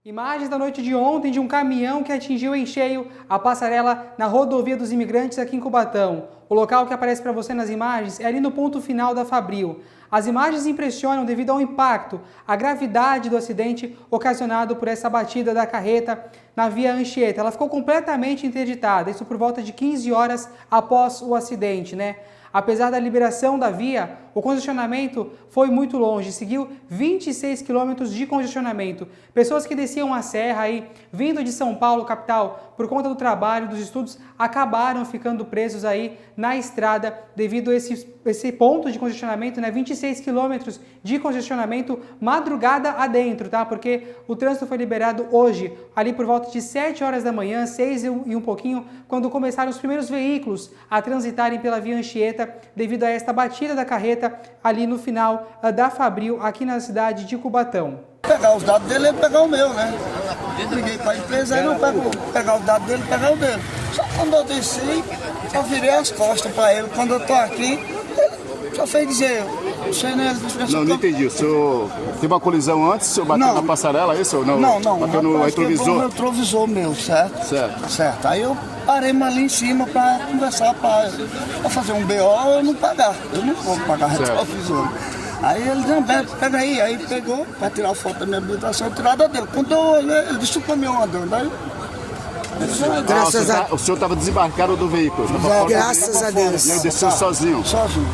Imagens da noite de ontem de um caminhão que atingiu em cheio a passarela na rodovia dos Imigrantes aqui em Cubatão. O local que aparece para você nas imagens é ali no ponto final da Fabril. As imagens impressionam devido ao impacto, a gravidade do acidente ocasionado por essa batida da carreta na via Anchieta. Ela ficou completamente interditada, isso por volta de 15 horas após o acidente, né? Apesar da liberação da via, o congestionamento foi muito longe, seguiu 26 quilômetros de congestionamento. Pessoas que desciam a serra aí, vindo de São Paulo, capital, por conta do trabalho, dos estudos, acabaram ficando presos aí na estrada devido a esse ponto de congestionamento, né? 26 quilômetros de congestionamento madrugada adentro, tá? Porque o trânsito foi liberado hoje, ali por volta de 7 horas da manhã, 6 e um pouquinho, quando começaram os primeiros veículos a transitarem pela via Anchieta devido a esta batida da carreta ali no final da Fabril, aqui na cidade de Cubatão. Pegar os dados dele e pegar o meu, né? Liguei para a empresa e não pegar os dados dele e pegar o dele. Só quando eu desci, eu virei as costas para ele. Quando eu tô aqui, ele só fez dizer... Não entendi. O senhor teve uma colisão antes? O senhor bateu na passarela, é isso ou não? Não. Bateu no retrovisor? No retrovisor meu, certo? Certo. Aí eu parei ali em cima para conversar, para fazer um BO eu não pagar. Eu não vou pagar retrovisor. Aí ele disse, pega aí pegou para tirar a foto da minha habilitação, tirada dele. Quando eu olhei, ele disse o caminhão andando. Aí, o senhor estava desembarcado do veículo? Graças a Deus. E aí desceu sozinho? Sozinho.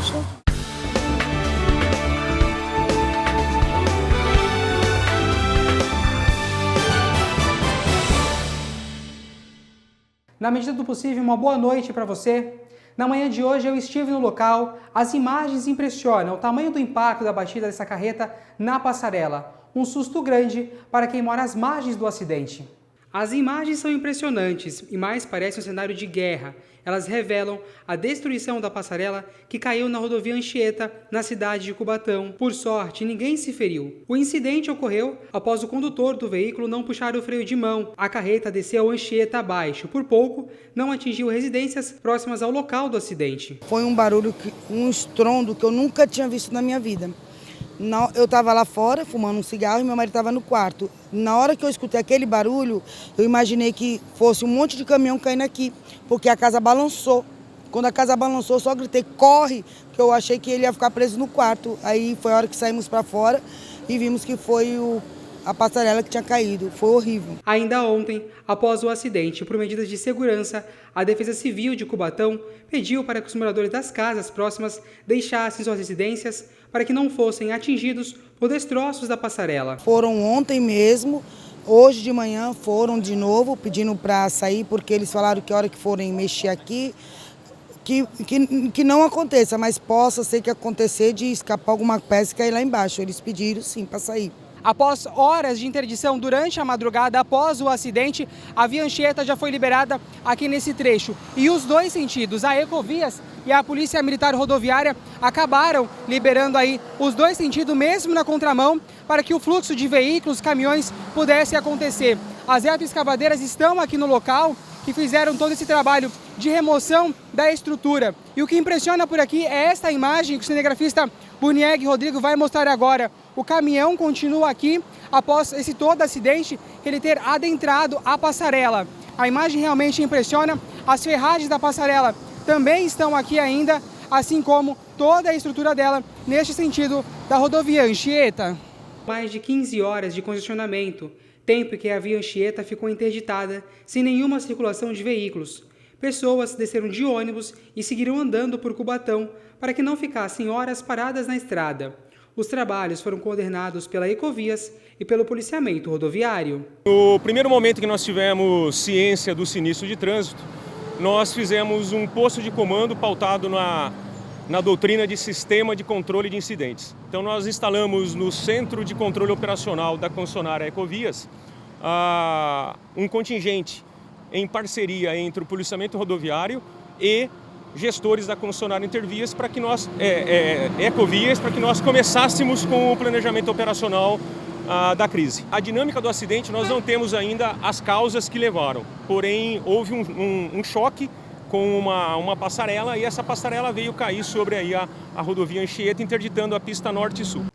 Na medida do possível, uma boa noite para você. Na manhã de hoje eu estive no local, as imagens impressionam o tamanho do impacto da batida dessa carreta na passarela. Um susto grande para quem mora às margens do acidente. As imagens são impressionantes e mais parecem um cenário de guerra. Elas revelam a destruição da passarela que caiu na rodovia Anchieta, na cidade de Cubatão. Por sorte, ninguém se feriu. O incidente ocorreu após o condutor do veículo não puxar o freio de mão. A carreta desceu Anchieta abaixo. Por pouco, não atingiu residências próximas ao local do acidente. Foi um barulho, um estrondo que eu nunca tinha visto na minha vida. Eu estava lá fora fumando um cigarro e meu marido estava no quarto. Na hora que eu escutei aquele barulho, eu imaginei que fosse um monte de caminhão caindo aqui, porque a casa balançou. Quando a casa balançou, eu só gritei, corre, que eu achei que ele ia ficar preso no quarto. Aí foi a hora que saímos para fora e vimos que foi a passarela que tinha caído. Foi horrível. Ainda ontem, após o acidente, por medidas de segurança, a Defesa Civil de Cubatão pediu para que os moradores das casas próximas deixassem suas residências para que não fossem atingidos por destroços da passarela. Foram ontem mesmo, hoje de manhã foram de novo pedindo para sair, porque eles falaram que a hora que forem mexer aqui, que não aconteça, mas possa ser que acontecer de escapar alguma peça e cair lá embaixo. Eles pediram sim para sair. Após horas de interdição durante a madrugada, após o acidente, a via Anchieta já foi liberada aqui nesse trecho. E os dois sentidos, a Ecovias e a Polícia Militar Rodoviária, acabaram liberando aí os dois sentidos, mesmo na contramão, para que o fluxo de veículos, caminhões, pudesse acontecer. As retroescavadeiras estão aqui no local e fizeram todo esse trabalho de remoção da estrutura. E o que impressiona por aqui é esta imagem que o cinegrafista Bunieg Rodrigo vai mostrar agora. O caminhão continua aqui após esse todo acidente, ele ter adentrado a passarela. A imagem realmente impressiona. As ferragens da passarela também estão aqui ainda, assim como toda a estrutura dela neste sentido da rodovia Anchieta. Mais de 15 horas de congestionamento, tempo que a via Anchieta ficou interditada, sem nenhuma circulação de veículos. Pessoas desceram de ônibus e seguiram andando por Cubatão para que não ficassem horas paradas na estrada. Os trabalhos foram coordenados pela Ecovias e pelo policiamento rodoviário. No primeiro momento que nós tivemos ciência do sinistro de trânsito, nós fizemos um posto de comando pautado na doutrina de sistema de controle de incidentes. Então nós instalamos no centro de controle operacional da concessionária Ecovias um contingente em parceria entre o policiamento rodoviário e gestores da concessionária Intervias para que nós, Ecovias, para que nós começássemos com o planejamento operacional da crise. A dinâmica do acidente, nós não temos ainda as causas que levaram, porém houve um choque com uma passarela e essa passarela veio cair sobre aí a rodovia Anchieta, interditando a pista norte e sul.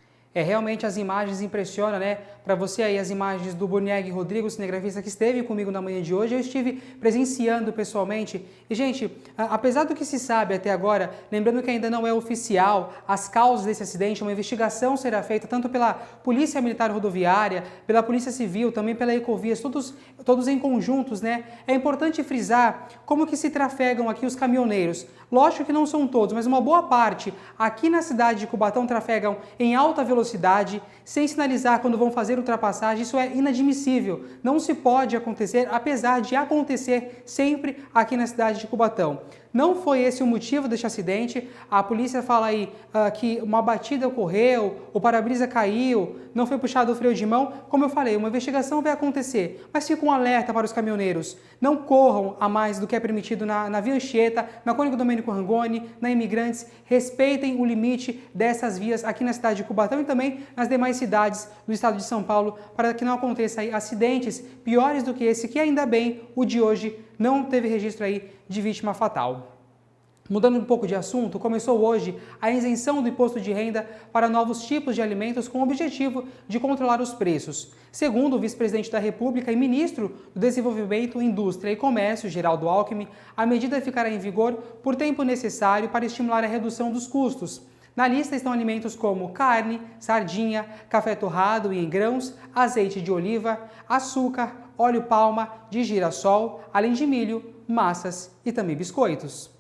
Realmente as imagens impressionam, né? Para você aí, as imagens do Burnieg Rodrigo, cinegrafista que esteve comigo na manhã de hoje, eu estive presenciando pessoalmente. E, gente, apesar do que se sabe até agora, lembrando que ainda não é oficial as causas desse acidente, uma investigação será feita tanto pela Polícia Militar Rodoviária, pela Polícia Civil, também pela Ecovias, todos em conjuntos, né? É importante frisar como que se trafegam aqui os caminhoneiros. Lógico que não são todos, mas uma boa parte aqui na cidade de Cubatão trafegam em alta velocidade, sem sinalizar quando vão fazer ultrapassagem. Isso é inadmissível, não se pode acontecer, apesar de acontecer sempre aqui na cidade de Cubatão. Não foi esse o motivo deste acidente. A polícia fala aí que uma batida ocorreu, o para-brisa caiu, não foi puxado o freio de mão. Como eu falei, uma investigação vai acontecer, mas fica um alerta para os caminhoneiros. Não corram a mais do que é permitido na Via Anchieta, na Cônigo Domênico Rangoni, na Imigrantes. Respeitem o limite dessas vias aqui na cidade de Cubatão e também nas demais cidades do estado de São Paulo, para que não aconteça aí acidentes piores do que esse, que ainda bem o de hoje não teve registro aí de vítima fatal. Mudando um pouco de assunto, começou hoje a isenção do imposto de renda para novos tipos de alimentos com o objetivo de controlar os preços. Segundo o vice-presidente da República e ministro do Desenvolvimento, Indústria e Comércio, Geraldo Alckmin, a medida ficará em vigor por tempo necessário para estimular a redução dos custos. Na lista estão alimentos como carne, sardinha, café torrado e em grãos, azeite de oliva, açúcar, óleo palma, de girassol, além de milho, massas e também biscoitos.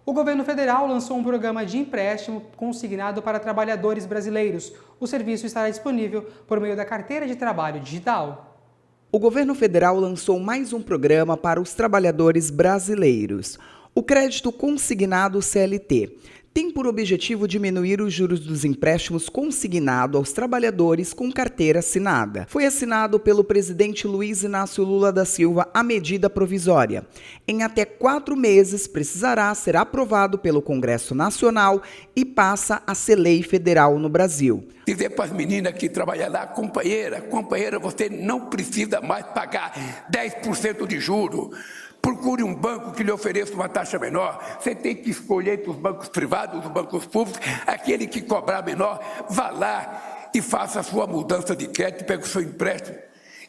O governo federal lançou um programa de empréstimo consignado para trabalhadores brasileiros. O serviço estará disponível por meio da carteira de trabalho digital. O governo federal lançou mais um programa para os trabalhadores brasileiros. O crédito consignado CLT tem por objetivo diminuir os juros dos empréstimos consignados aos trabalhadores com carteira assinada. Foi assinado pelo presidente Luiz Inácio Lula da Silva a medida provisória. Em até 4 meses, precisará ser aprovado pelo Congresso Nacional e passa a ser lei federal no Brasil. Dizer para as meninas que trabalham lá, companheira, você não precisa mais pagar 10% de juro. Procure um banco que lhe ofereça uma taxa menor. Você tem que escolher entre os bancos privados, os bancos públicos, aquele que cobrar menor, vá lá e faça a sua mudança de crédito, pegue o seu empréstimo.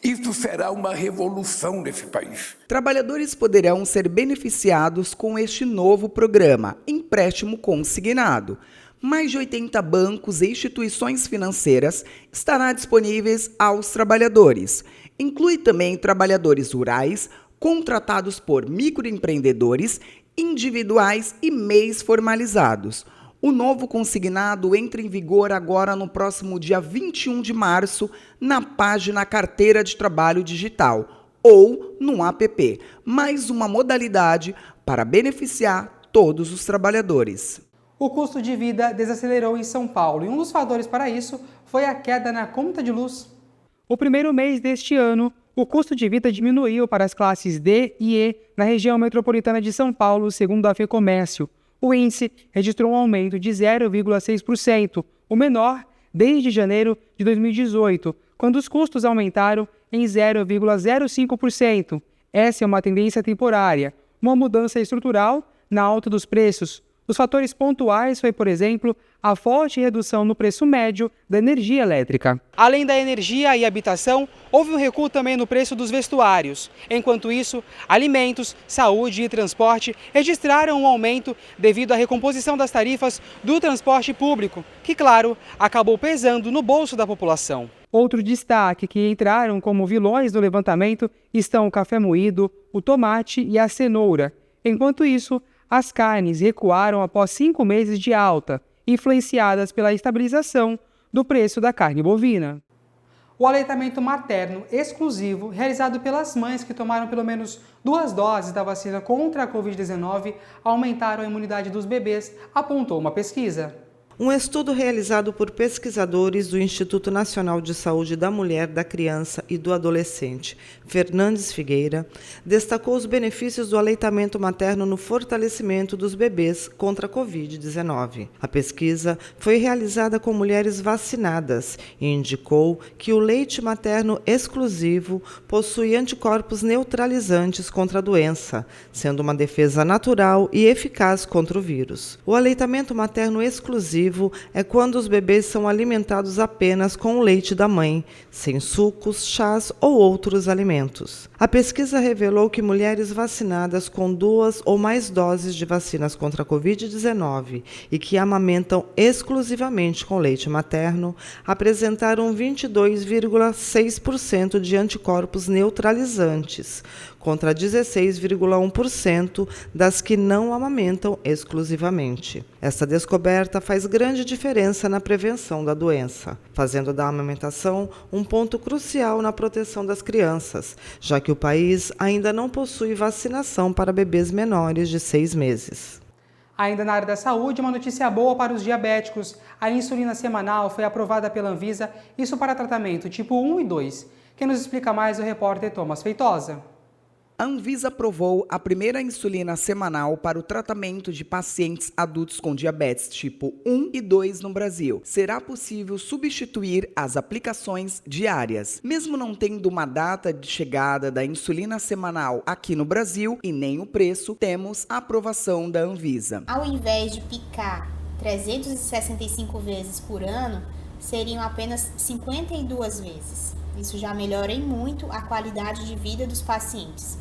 Isso será uma revolução nesse país. Trabalhadores poderão ser beneficiados com este novo programa, empréstimo consignado. Mais de 80 bancos e instituições financeiras estarão disponíveis aos trabalhadores. Inclui também trabalhadores rurais, contratados por microempreendedores, individuais e MEIs formalizados. O novo consignado entra em vigor agora no próximo dia 21 de março na página Carteira de Trabalho Digital ou no app, mais uma modalidade para beneficiar todos os trabalhadores. O custo de vida desacelerou em São Paulo e um dos fatores para isso foi a queda na conta de luz. O primeiro mês deste ano, o custo de vida diminuiu para as classes D e E na região metropolitana de São Paulo, segundo a FEComércio. O índice registrou um aumento de 0,6%, o menor desde janeiro de 2018, quando os custos aumentaram em 0,05%. Essa é uma tendência temporária, uma mudança estrutural na alta dos preços. Os fatores pontuais foi, por exemplo, a forte redução no preço médio da energia elétrica. Além da energia e habitação, houve um recuo também no preço dos vestuários. Enquanto isso, alimentos, saúde e transporte registraram um aumento devido à recomposição das tarifas do transporte público, que, claro, acabou pesando no bolso da população. Outro destaque que entraram como vilões do levantamento estão o café moído, o tomate e a cenoura. Enquanto isso, as carnes recuaram após 5 meses de alta, influenciadas pela estabilização do preço da carne bovina. O aleitamento materno exclusivo, realizado pelas mães que tomaram pelo menos 2 doses da vacina contra a Covid-19, aumentaram a imunidade dos bebês, apontou uma pesquisa. Um estudo realizado por pesquisadores do Instituto Nacional de Saúde da Mulher, da Criança e do Adolescente, Fernandes Figueira, destacou os benefícios do aleitamento materno no fortalecimento dos bebês contra a Covid-19. A pesquisa foi realizada com mulheres vacinadas e indicou que o leite materno exclusivo possui anticorpos neutralizantes contra a doença, sendo uma defesa natural e eficaz contra o vírus. O aleitamento materno exclusivo exclusivo é quando os bebês são alimentados apenas com o leite da mãe, sem sucos, chás ou outros alimentos. A pesquisa revelou que mulheres vacinadas com 2 ou mais doses de vacinas contra a Covid-19 e que amamentam exclusivamente com leite materno apresentaram 22,6% de anticorpos neutralizantes, contra 16,1% das que não amamentam exclusivamente. Essa descoberta faz grande diferença na prevenção da doença, fazendo da amamentação um ponto crucial na proteção das crianças, já que o país ainda não possui vacinação para bebês menores de 6 meses. Ainda na área da saúde, uma notícia boa para os diabéticos. A insulina semanal foi aprovada pela Anvisa, isso para tratamento tipo 1 e 2. Quem nos explica mais é o repórter Thomas Feitosa. A Anvisa aprovou a primeira insulina semanal para o tratamento de pacientes adultos com diabetes tipo 1 e 2 no Brasil. Será possível substituir as aplicações diárias. Mesmo não tendo uma data de chegada da insulina semanal aqui no Brasil e nem o preço, temos a aprovação da Anvisa. Ao invés de picar 365 vezes por ano, seriam apenas 52 vezes. Isso já melhora em muito a qualidade de vida dos pacientes.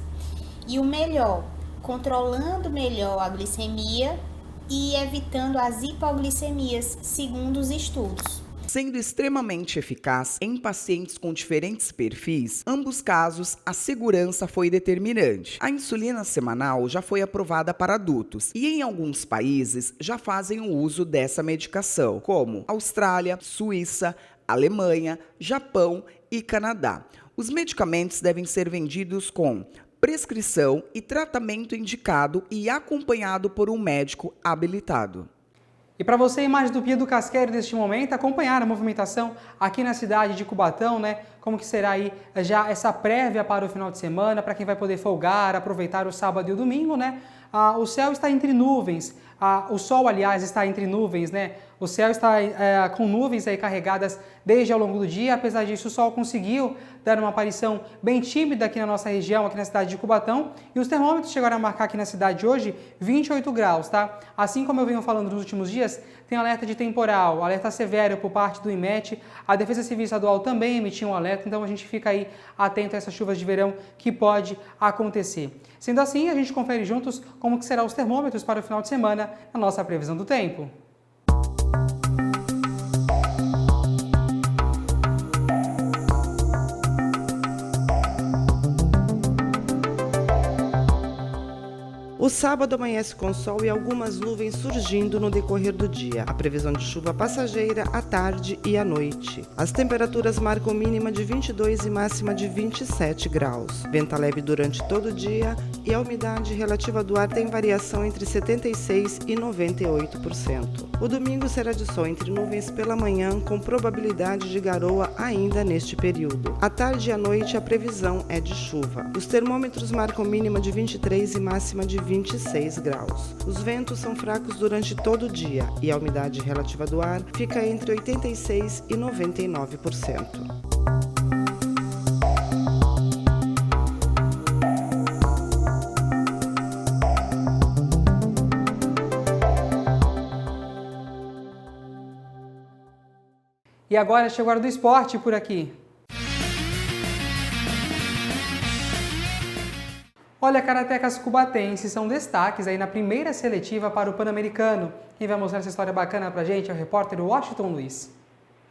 E o melhor, controlando melhor a glicemia e evitando as hipoglicemias, segundo os estudos. Sendo extremamente eficaz em pacientes com diferentes perfis, ambos casos a segurança foi determinante. A insulina semanal já foi aprovada para adultos e em alguns países já fazem o uso dessa medicação, como Austrália, Suíça, Alemanha, Japão e Canadá. Os medicamentos devem ser vendidos com prescrição e tratamento indicado e acompanhado por um médico habilitado. E para você ir mais do Pia do Casqueiro neste momento, acompanhar a movimentação aqui na cidade de Cubatão, né? Como que será aí já essa prévia para o final de semana, para quem vai poder folgar, aproveitar o sábado e o domingo, né? O céu está entre nuvens, o sol, aliás, está entre nuvens, né? O céu está com nuvens aí carregadas desde ao longo do dia. Apesar disso, o sol conseguiu dar uma aparição bem tímida aqui na nossa região, aqui na cidade de Cubatão. E os termômetros chegaram a marcar aqui na cidade hoje 28 graus, tá? Assim como eu venho falando nos últimos dias, tem alerta de temporal, alerta severo por parte do IMET. A Defesa Civil Estadual também emitiu um alerta, então a gente fica aí atento a essas chuvas de verão que pode acontecer. Sendo assim, a gente confere juntos como que serão os termômetros para o final de semana na nossa previsão do tempo. O sábado amanhece com sol e algumas nuvens surgindo no decorrer do dia. A previsão de chuva passageira à tarde e à noite. As temperaturas marcam mínima de 22 e máxima de 27 graus. Venta leve durante todo o dia e a umidade relativa do ar tem variação entre 76% e 98%. O domingo será de sol entre nuvens pela manhã, com probabilidade de garoa ainda neste período. À tarde e à noite a previsão é de chuva. Os termômetros marcam mínima de 23 e máxima de 26 graus. Os ventos são fracos durante todo o dia e a umidade relativa do ar fica entre 86% e 99%. E agora chegou a hora do esporte por aqui. Olha, karatecas cubatenses são destaques aí na primeira seletiva para o Pan-Americano. Quem vai mostrar essa história bacana pra gente é o repórter Washington Luiz.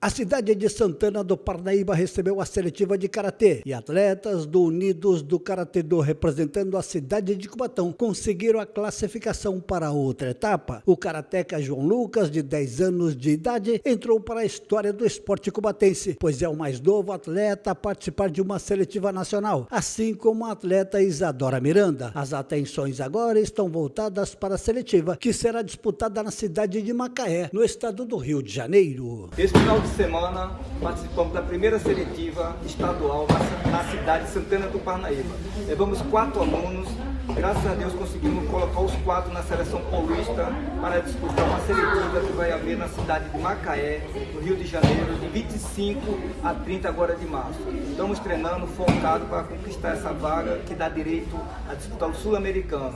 A cidade de Santana do Parnaíba recebeu a seletiva de karatê e atletas do Unidos do Karatê-Do, representando a cidade de Cubatão, conseguiram a classificação para outra etapa. O karateca João Lucas, de 10 anos de idade, entrou para a história do esporte cubatense, pois é o mais novo atleta a participar de uma seletiva nacional, assim como a atleta Isadora Miranda. As atenções agora estão voltadas para a seletiva, que será disputada na cidade de Macaé, no estado do Rio de Janeiro. Esse final de semana participamos da primeira seletiva estadual na cidade de Santana do Parnaíba. Levamos 4 alunos, graças a Deus conseguimos colocar os 4 na seleção paulista para disputar uma seletiva que vai haver na cidade de Macaé, no Rio de Janeiro, de 25 a 30 agora de março. Estamos treinando focado para conquistar essa vaga que dá direito a disputar o Sul-Americano.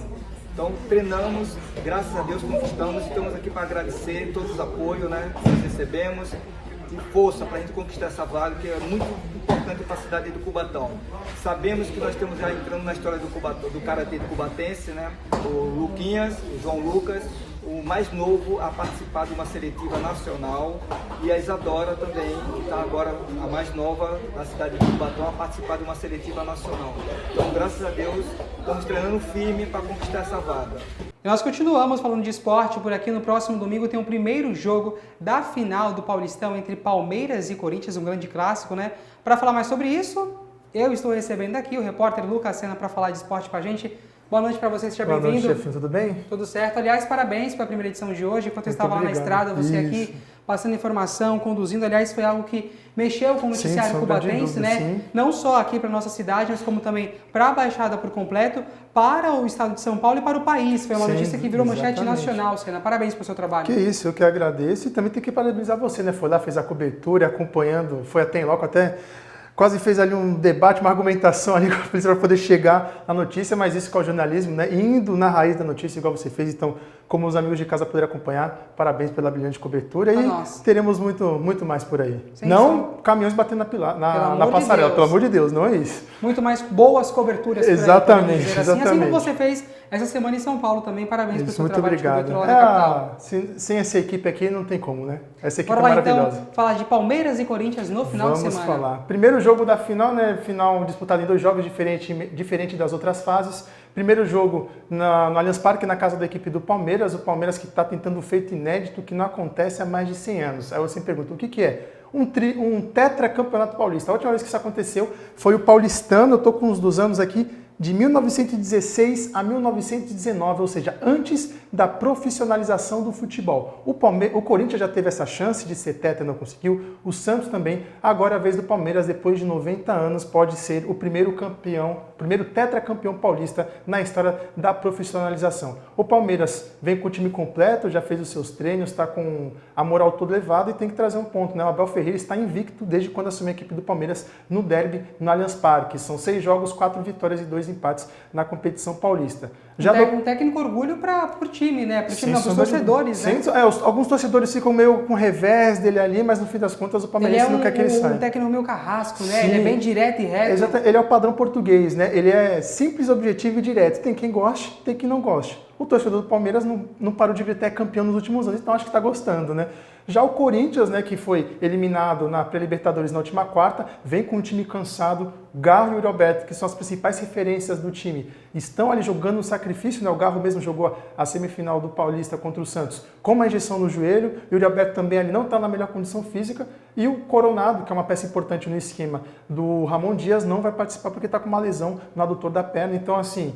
Então treinamos, graças a Deus conquistamos, estamos aqui para agradecer todos os apoios, né, que nós recebemos, e força para a gente conquistar essa vaga, que é muito importante para a cidade do Cubatão. Sabemos que nós estamos já entrando na história do karatê do cubatense, né, o Luquinhas, o João Lucas, o mais novo a participar de uma seletiva nacional, e a Isadora também, que está agora a mais nova da cidade de Cubatão, a participar de uma seletiva nacional. Então, graças a Deus, estamos treinando firme para conquistar essa vaga. E nós continuamos falando de esporte por aqui. No próximo domingo tem o primeiro jogo da final do Paulistão entre Palmeiras e Corinthians, um grande clássico, né? Para falar mais sobre isso, eu estou recebendo aqui o repórter Lucas Sena para falar de esporte com a gente. Boa noite para você, seja bem-vindo. Boa noite, chefinho, tudo bem? Tudo certo. Aliás, parabéns pela primeira edição de hoje. Enquanto eu estava lá na estrada, você aqui passando informação, conduzindo. Aliás, foi algo que mexeu com o noticiário cubatense, né? Sim. Não só aqui para nossa cidade, mas como também para a Baixada por completo, para o estado de São Paulo e para o país. Foi uma notícia que virou manchete nacional, Sena. Parabéns pelo seu trabalho. Que isso, eu que agradeço. E também tem que parabenizar você, né? Foi lá, fez a cobertura, acompanhando, foi até em loco, até quase fez ali um debate, uma argumentação ali com a polícia para poder chegar na notícia, mas isso com o jornalismo, né? Indo na raiz da notícia, igual você fez. Então, como os amigos de casa puderam acompanhar, parabéns pela brilhante cobertura e teremos muito mais por aí. Sim, não caminhões batendo na passarela, pelo amor de Deus, não é isso. Muito mais boas coberturas. Exatamente, assim. exatamente. Assim como você fez essa semana em São Paulo também, parabéns pelo seu muito trabalho obrigado. de cobertura lá na capital. Sem essa equipe aqui não tem como, né? Essa equipe Bora é lá, maravilhosa. então, falar de Palmeiras e Corinthians no final de semana. Vamos falar. Primeiro jogo da final, né? Final disputado em 2 jogos, diferente das outras fases. Primeiro jogo no Allianz Parque, na casa da equipe do Palmeiras. O Palmeiras que está tentando um feito inédito que não acontece há mais de 100 anos. Aí você me pergunta, o que é? Um tetracampeonato paulista. A última vez que isso aconteceu foi o paulistano, eu estou com uns dos anos aqui, de 1916 a 1919, ou seja, antes da profissionalização do futebol. O Corinthians já teve essa chance de ser tetra e não conseguiu, o Santos também. Agora a vez do Palmeiras, depois de 90 anos, pode ser o primeiro tetracampeão paulista na história da profissionalização. O Palmeiras vem com o time completo, já fez os seus treinos, está com a moral toda elevada e tem que trazer um ponto, né? O Abel Ferreira está invicto desde quando assumiu a equipe do Palmeiras no derby no Allianz Parque. São 6 jogos, 4 vitórias e 2 empates na competição paulista. Um técnico orgulho para o time, né? Para o time, não, para os torcedores, né? Alguns torcedores ficam meio com revés dele ali, mas no fim das contas o Palmeirense não quer que ele saia. Um técnico meio carrasco, né? Sim. Ele é bem direto e reto. Exato. Ele é o padrão português, né? Ele é simples, objetivo e direto. Tem quem goste, tem quem não goste. O torcedor do Palmeiras não parou de gritar campeão nos últimos anos, então acho que está gostando, né? Já o Corinthians, né, que foi eliminado na pré-Libertadores na última quarta, vem com um time cansado. Garro e Yuri Alberto, que são as principais referências do time, estão ali jogando um sacrifício, né? O Garro mesmo jogou a semifinal do Paulista contra o Santos com uma injeção no joelho. O Yuri Alberto também ali não está na melhor condição física. E o Coronado, que é uma peça importante no esquema do Ramon Dias, não vai participar porque está com uma lesão no adutor da perna. Então, assim,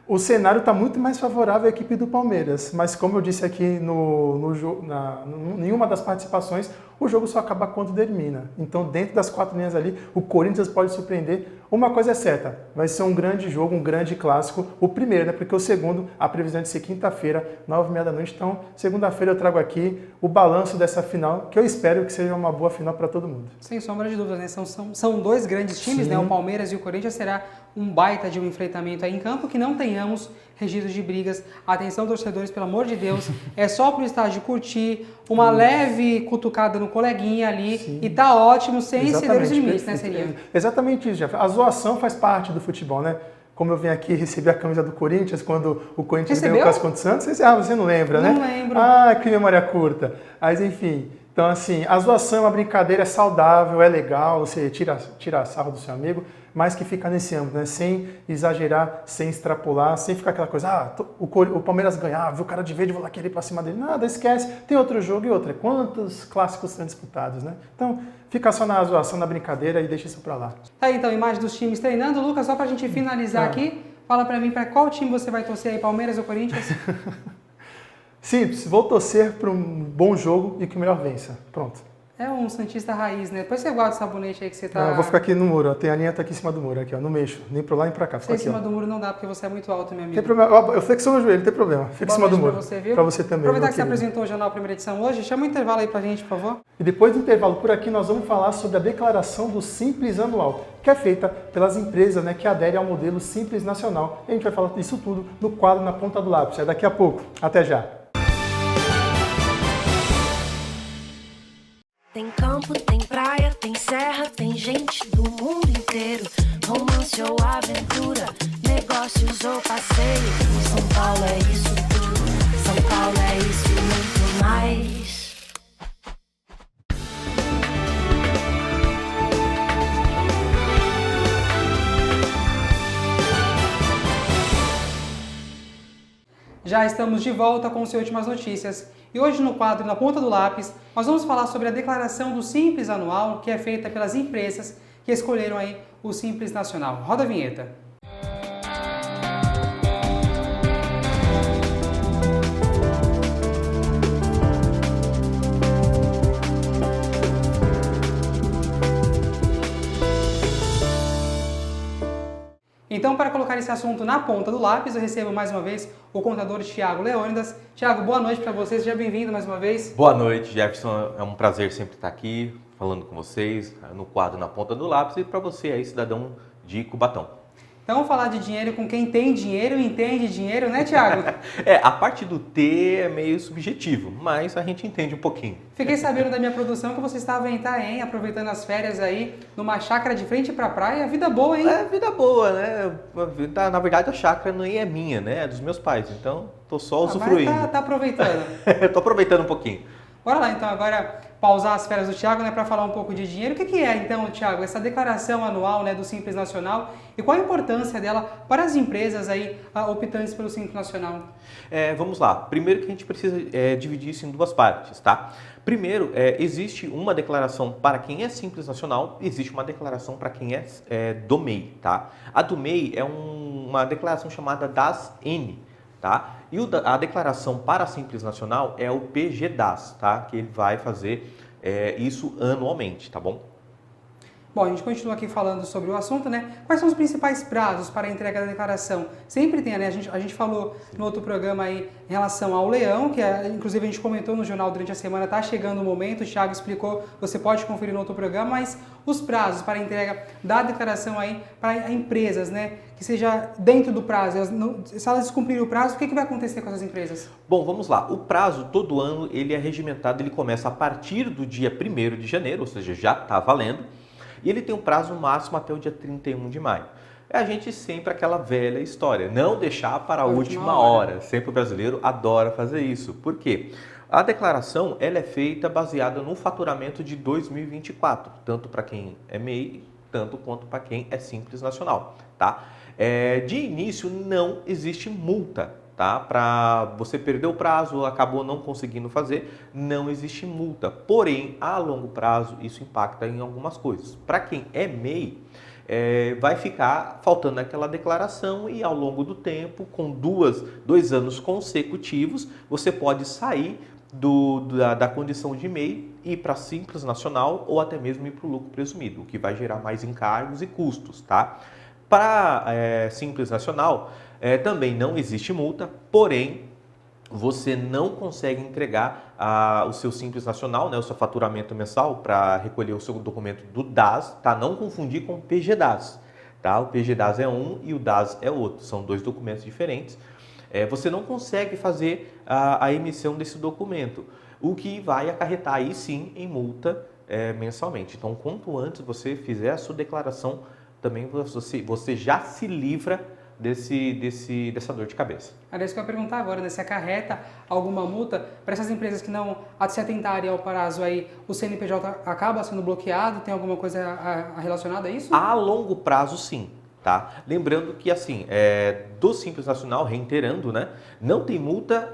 o cenário está muito mais favorável à equipe do Palmeiras, mas como eu disse aqui em uma das participações, o jogo só acaba quando termina. Então, dentro das 4 linhas ali, o Corinthians pode surpreender. Uma coisa é certa, vai ser um grande jogo, um grande clássico. O primeiro, né? Porque o segundo, a previsão é de ser quinta-feira, 9h30 da noite. Então, segunda-feira eu trago aqui o balanço dessa final, que eu espero que seja uma boa final para todo mundo. Sem sombra de dúvidas, né? São 2 grandes times, Sim. né? O Palmeiras e o Corinthians. Será um baita de um enfrentamento aí em campo, que não tenhamos registros de brigas. Atenção, torcedores, pelo amor de Deus, é só pro estádio curtir, uma leve cutucada no coleguinha ali. Sim. E tá ótimo, sem exceder os limites, né, Seria? Exatamente isso, Jeff. A zoação faz parte do futebol, né? Como eu vim aqui receber a camisa do Corinthians quando o Corinthians ganhou o Clássico contra o Santos, você não lembra, né? Não lembro. Ah, que memória curta. Mas enfim, então assim, a zoação é uma brincadeira, é saudável, é legal, você tira sarro do seu amigo, mas que fica nesse âmbito, né? Sem exagerar, sem extrapolar, sem ficar aquela coisa, o Palmeiras ganhar, viu o cara de verde, vou lá querer ir pra cima dele. Nada, esquece, tem outro jogo e outra. Quantos clássicos são disputados, né? Então, fica só na zoação, na brincadeira e deixa isso pra lá. Tá aí, então, imagem dos times treinando. Lucas, só pra gente finalizar aqui, fala pra mim, pra qual time você vai torcer aí, Palmeiras ou Corinthians? Simples, vou torcer para um bom jogo e que o melhor vença. Pronto. É um santista raiz, né? Depois você guarda o sabonete aí que você tá... Não, eu vou ficar aqui no muro, ó. Tem a linha tá aqui em cima do muro, aqui, ó. Não mexo, nem pra lá nem pra cá. Você em cima do muro não dá, porque você é muito alto, meu amigo. Tem problema, eu flexiono o joelho, não tem problema. Fica em cima do muro. Pra você, viu? Pra você também. Aproveitar que você apresentou o Jornal Primeira Edição hoje, chama um intervalo aí pra gente, por favor. E depois do intervalo por aqui, nós vamos falar sobre a declaração do Simples Anual, que é feita pelas empresas, né, que aderem ao modelo Simples Nacional. E a gente vai falar disso tudo no quadro Na Ponta do Lápis. É daqui a pouco. Até já. Tem campo, tem praia, tem serra, tem gente do mundo inteiro. Romance ou aventura, negócios ou passeio. São Paulo é isso tudo, São Paulo é isso e muito mais. Já estamos de volta com as últimas notícias. E hoje no quadro Na Ponta do Lápis, nós vamos falar sobre a declaração do Simples Anual, que é feita pelas empresas que escolheram aí o Simples Nacional. Roda a vinheta. Então, para colocar esse assunto na ponta do lápis, eu recebo mais uma vez o contador Thiago Leônidas. Thiago, boa noite para você, seja bem-vindo mais uma vez. Boa noite, Jefferson. É um prazer sempre estar aqui falando com vocês no quadro Na Ponta do Lápis e para você aí, cidadão de Cubatão. Então, vamos falar de dinheiro com quem tem dinheiro e entende dinheiro, né, Thiago? A parte do T é meio subjetivo, mas a gente entende um pouquinho. Fiquei sabendo da minha produção que você estava em Itaém, aproveitando as férias aí, numa chácara de frente para a praia. Vida boa, hein? É, vida boa, né? Na verdade, a chácara nem é minha, né? É dos meus pais, então tô só usufruindo. Mas tá aproveitando. Tô aproveitando um pouquinho. Bora lá, então, agora pausar as férias do Thiago, né, para falar um pouco de dinheiro. O que é, então, Thiago, essa declaração anual, né, do Simples Nacional e qual a importância dela para as empresas aí optantes pelo Simples Nacional? Vamos lá. Primeiro que a gente precisa dividir isso em duas partes, tá? Primeiro, existe uma declaração para quem é Simples Nacional e existe uma declaração para quem é do MEI, tá? A do MEI é uma declaração chamada DAS-N, tá? E a declaração para Simples Nacional é o PGDAS, tá? Que ele vai fazer isso anualmente, tá bom? Bom, a gente continua aqui falando sobre o assunto, né? Quais são os principais prazos para a entrega da declaração? Sempre tem, né? A gente falou no outro programa aí em relação ao leão, que inclusive a gente comentou no jornal durante a semana, tá chegando o momento, o Thiago explicou, você pode conferir no outro programa, mas os prazos para a entrega da declaração aí para empresas, né? Que seja dentro do prazo, se elas descumprirem o prazo, o que vai acontecer com essas empresas? Bom, vamos lá. O prazo, todo ano, ele é regimentado, ele começa a partir do dia 1º de janeiro, ou seja, já está valendo, e ele tem um prazo máximo até o dia 31 de maio. É a gente sempre aquela velha história, não deixar para a última hora. Sempre o brasileiro adora fazer isso. Por quê? A declaração ela é feita baseada no faturamento de 2024, tanto para quem é MEI, tanto quanto para quem é Simples Nacional, tá? De início não existe multa, tá? Para você perder o prazo, acabou não conseguindo fazer, não existe multa. Porém, a longo prazo isso impacta em algumas coisas. Para quem é MEI, vai ficar faltando aquela declaração e ao longo do tempo, com 2 anos consecutivos, você pode sair da condição de MEI e ir para Simples Nacional ou até mesmo ir para o lucro presumido, o que vai gerar mais encargos e custos, tá? Para Simples Nacional também não existe multa, porém você não consegue entregar o seu Simples Nacional, né, o seu faturamento mensal para recolher o seu documento do DAS, tá? Não confundir com o PGDAS, tá? O PGDAS é um e o DAS é outro, são 2 documentos diferentes. Você não consegue fazer a emissão desse documento, o que vai acarretar aí sim em multa mensalmente. Então, quanto antes você fizer a sua declaração, também você já se livra dessa dor de cabeça. Era isso que eu ia perguntar agora, né? Se acarreta alguma multa para essas empresas que não se atentarem ao prazo aí, o CNPJ acaba sendo bloqueado? Tem alguma coisa relacionada a isso? A longo prazo, sim. Tá? Lembrando que, assim, do Simples Nacional, reiterando, né? Não tem multa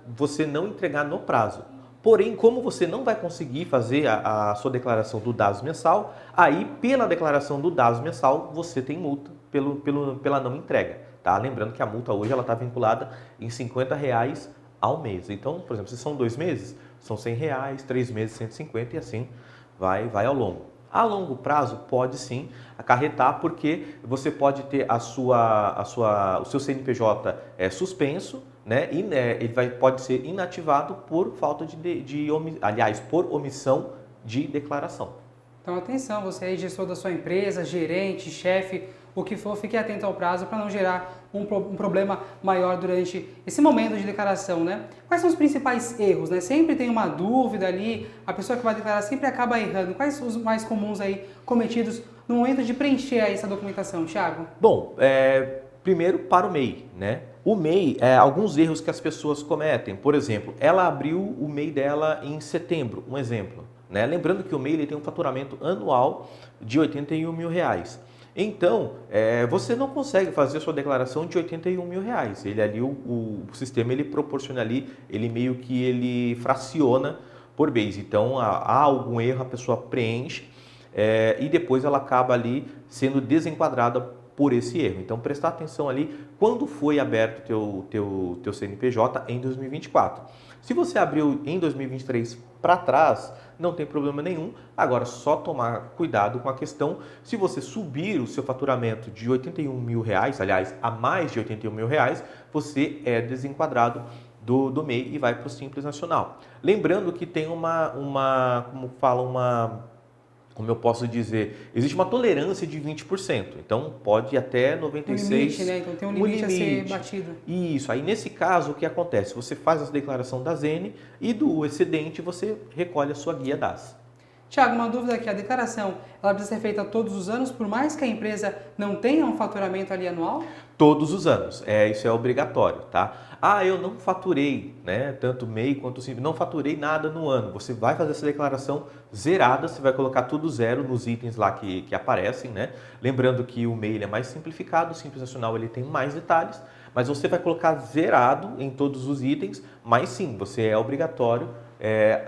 você não entregar no prazo. Porém, como você não vai conseguir fazer a sua declaração do DAS mensal, aí pela declaração do DAS mensal você tem multa pela não entrega. Tá? Lembrando que a multa hoje está vinculada em R$50 ao mês. Então, por exemplo, se são 2 meses, são R$100, 3 meses 150 e assim vai ao longo. A longo prazo pode sim acarretar, porque você pode ter o seu CNPJ suspenso, né? E ele pode ser inativado por falta por omissão de declaração. Então atenção, você aí, gestor da sua empresa, gerente, chefe, o que for, fique atento ao prazo para não gerar um problema maior durante esse momento de declaração, né? Quais são os principais erros, né? Sempre tem uma dúvida ali, a pessoa que vai declarar sempre acaba errando. Quais são os mais comuns aí cometidos no momento de preencher aí essa documentação, Thiago? Bom, primeiro para o MEI, né? O MEI, alguns erros que as pessoas cometem. Por exemplo, ela abriu o MEI dela em setembro, um exemplo, né? Lembrando que o MEI ele tem um faturamento anual de R$81 mil. Então, você não consegue fazer a sua declaração de R$81 mil. Ele ali, o sistema, ele proporciona ali, ele meio que ele fraciona por mês. Então, há algum erro, a pessoa preenche e depois ela acaba ali sendo desenquadrada por esse erro. Então, prestar atenção ali quando foi aberto o teu CNPJ em 2024. Se você abriu em 2023 para trás, não tem problema nenhum. Agora, só tomar cuidado com a questão, se você subir o seu faturamento de R$81 mil, aliás, a mais de R$81 mil, você é desenquadrado do MEI e vai para o Simples Nacional. Lembrando que tem como eu posso dizer, existe uma tolerância de 20%, então pode ir até 96%. Um limite, né? Então tem um limite a ser batido. Isso, aí nesse caso o que acontece? Você faz a declaração da ZENE e do excedente você recolhe a sua guia DAS. Tiago, uma dúvida aqui, a declaração ela precisa ser feita todos os anos, por mais que a empresa não tenha um faturamento ali anual? Todos os anos, isso é obrigatório, tá? Eu não faturei, né? Tanto MEI quanto Simples, não faturei nada no ano. Você vai fazer essa declaração zerada, você vai colocar tudo zero nos itens lá que aparecem, né? Lembrando que o MEI ele é mais simplificado, o Simples Nacional ele tem mais detalhes, mas você vai colocar zerado em todos os itens, mas sim, você é obrigatório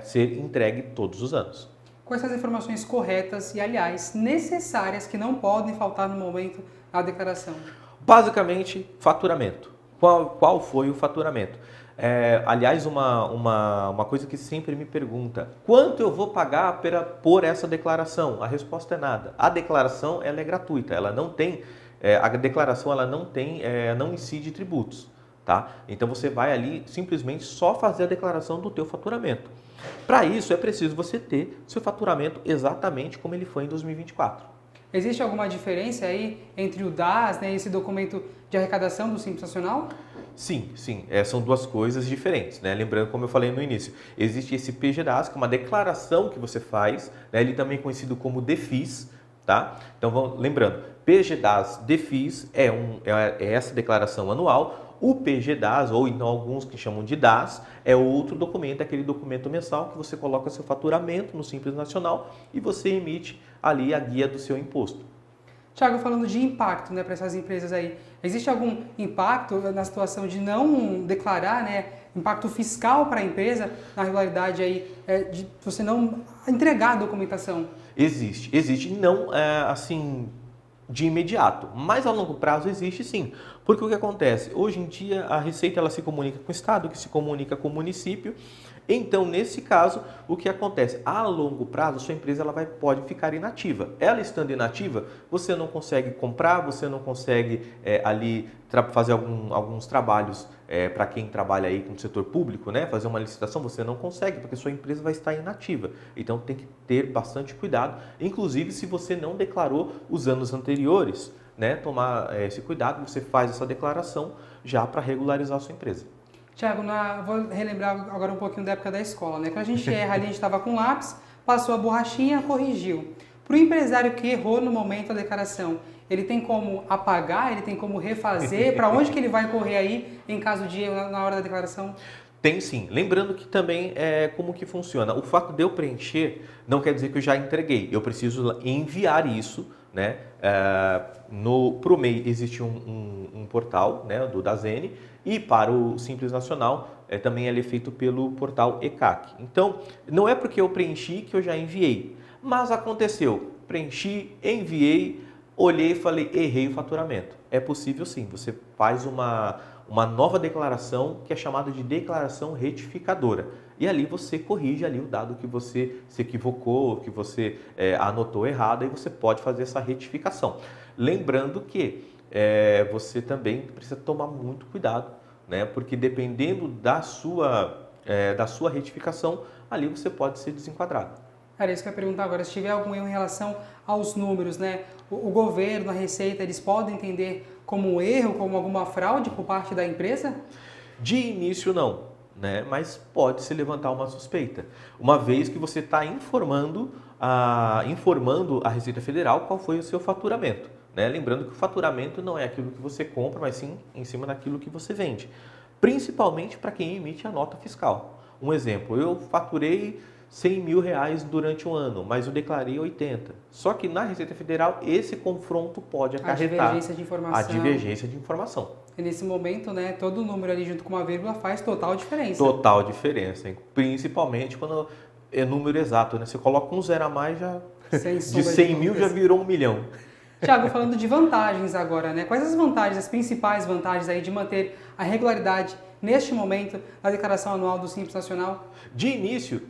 ser entregue todos os anos. Quais são as informações corretas e, aliás, necessárias que não podem faltar no momento da declaração? Basicamente, faturamento. Qual foi o faturamento? Aliás, uma coisa que sempre me pergunta, quanto eu vou pagar por essa declaração? A resposta é nada. A declaração ela é gratuita, ela não tem, a declaração ela não incide tributos. Tá? Então você vai ali simplesmente só fazer a declaração do teu faturamento. Para isso é preciso você ter seu faturamento exatamente como ele foi em 2024. Existe alguma diferença aí entre o DAS, né, e esse documento de arrecadação do Simples Nacional? Sim. São duas coisas diferentes, né? Lembrando, como eu falei no início, existe esse PGDAS, que é uma declaração que você faz, né? Ele também é conhecido como DEFIS, tá? Então, lembrando, PGDAS DEFIS é essa declaração anual. O PGDAS, ou então alguns que chamam de DAS, é outro documento, aquele documento mensal que você coloca seu faturamento no Simples Nacional e você emite ali a guia do seu imposto. Tiago, falando de impacto, né, para essas empresas aí, existe algum impacto na situação de não declarar, né, impacto fiscal para a empresa na regularidade aí, de você não entregar a documentação? Existe, não assim de imediato, mas a longo prazo existe sim, porque o que acontece? Hoje em dia a Receita ela se comunica com o Estado, que se comunica com o município. Então, nesse caso, o que acontece? A longo prazo, sua empresa pode ficar inativa. Ela estando inativa, você não consegue comprar, você não consegue ali fazer alguns trabalhos para quem trabalha aí com o setor público, né? Fazer uma licitação, você não consegue, porque sua empresa vai estar inativa. Então, tem que ter bastante cuidado. Inclusive, se você não declarou os anos anteriores, né? Tomar esse cuidado, você faz essa declaração já para regularizar a sua empresa. Tiago, vou relembrar agora um pouquinho da época da escola, né? Quando a gente erra ali, a gente estava com lápis, passou a borrachinha, corrigiu. Para o empresário que errou no momento da declaração, ele tem como apagar, ele tem como refazer? Para onde que ele vai correr aí em caso de erro na hora da declaração? Tem sim. Lembrando que também como que funciona. O fato de eu preencher não quer dizer que eu já entreguei. Eu preciso enviar isso, né? Pro MEI existe um portal, né, do DASENE, e para o Simples Nacional também ele é feito pelo portal ECAC. Então, não é porque eu preenchi que eu já enviei, mas aconteceu. Preenchi, enviei, olhei e falei, errei o faturamento. É possível sim, você faz uma nova declaração que é chamada de declaração retificadora. E ali você corrige ali o dado que você se equivocou, que você anotou errado, e você pode fazer essa retificação. Lembrando que você também precisa tomar muito cuidado, né? Porque dependendo da sua retificação, ali você pode ser desenquadrado. Era isso que eu ia perguntar agora, se tiver algum erro em relação aos números, né? O governo, a Receita, eles podem entender como um erro, como alguma fraude por parte da empresa? De início não, né? Mas pode se levantar uma suspeita, uma vez que você está informando a Receita Federal qual foi o seu faturamento, né? Lembrando que o faturamento não é aquilo que você compra, mas sim em cima daquilo que você vende, principalmente para quem emite a nota fiscal. Um exemplo, eu faturei 100 mil reais durante um ano, mas eu declarei 80. Só que na Receita Federal esse confronto pode acarretar a divergência de informação. E nesse momento, né, todo número ali junto com uma vírgula faz total diferença. Total diferença, principalmente quando é número exato, né? Você coloca um zero a mais, já de 100 mil já virou 1 milhão. Tiago, falando de vantagens agora, né? Quais as vantagens, as principais vantagens aí de manter a regularidade neste momento da declaração anual do Simples Nacional? De início,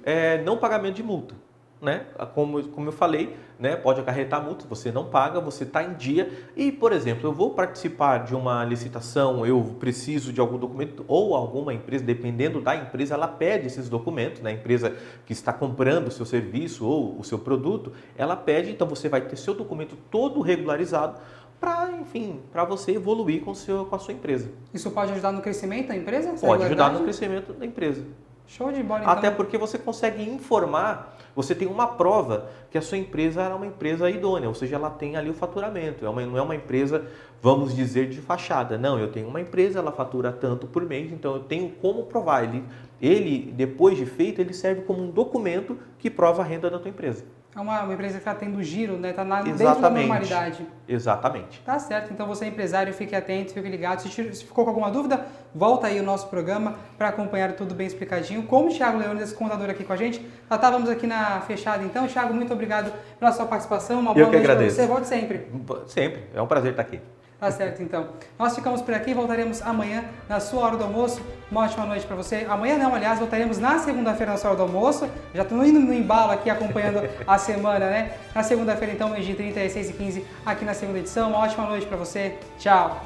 não pagamento de multa, né? Como eu falei, né? Pode acarretar multa, você não paga, você está em dia. E, por exemplo, eu vou participar de uma licitação, eu preciso de algum documento, ou alguma empresa, dependendo da empresa, ela pede esses documentos, né? A empresa que está comprando o seu serviço ou o seu produto, ela pede, então você vai ter seu documento todo regularizado, para você evoluir com a sua empresa. Isso pode ajudar no crescimento da empresa? Pode ajudar no crescimento da empresa. Show de bola, então. Até porque você consegue informar, você tem uma prova que a sua empresa é uma empresa idônea, ou seja, ela tem ali o faturamento, não é uma empresa, vamos dizer, de fachada. Não, eu tenho uma empresa, ela fatura tanto por mês, então eu tenho como provar. Ele depois de feito, ele serve como um documento que prova a renda da tua empresa. É uma empresa que está tendo giro, né? Está dentro da normalidade. Exatamente. Tá certo. Então você é empresário, fique atento, fique ligado. Se ficou com alguma dúvida, volta aí o nosso programa para acompanhar tudo bem explicadinho. Como o Thiago Leônidas, contador aqui com a gente. Estávamos aqui na fechada então. Thiago, muito obrigado pela sua participação. Uma boa noite para você. Volte sempre. Sempre. É um prazer estar aqui. Tá certo, então. Nós ficamos por aqui, voltaremos amanhã na sua hora do almoço. Uma ótima noite para você. Amanhã não, aliás, voltaremos na segunda-feira na sua hora do almoço. Já estou indo no embalo aqui, acompanhando a semana, né? Na segunda-feira, então, meio-dia 30 e 6h15, aqui na segunda edição. Uma ótima noite para você. Tchau!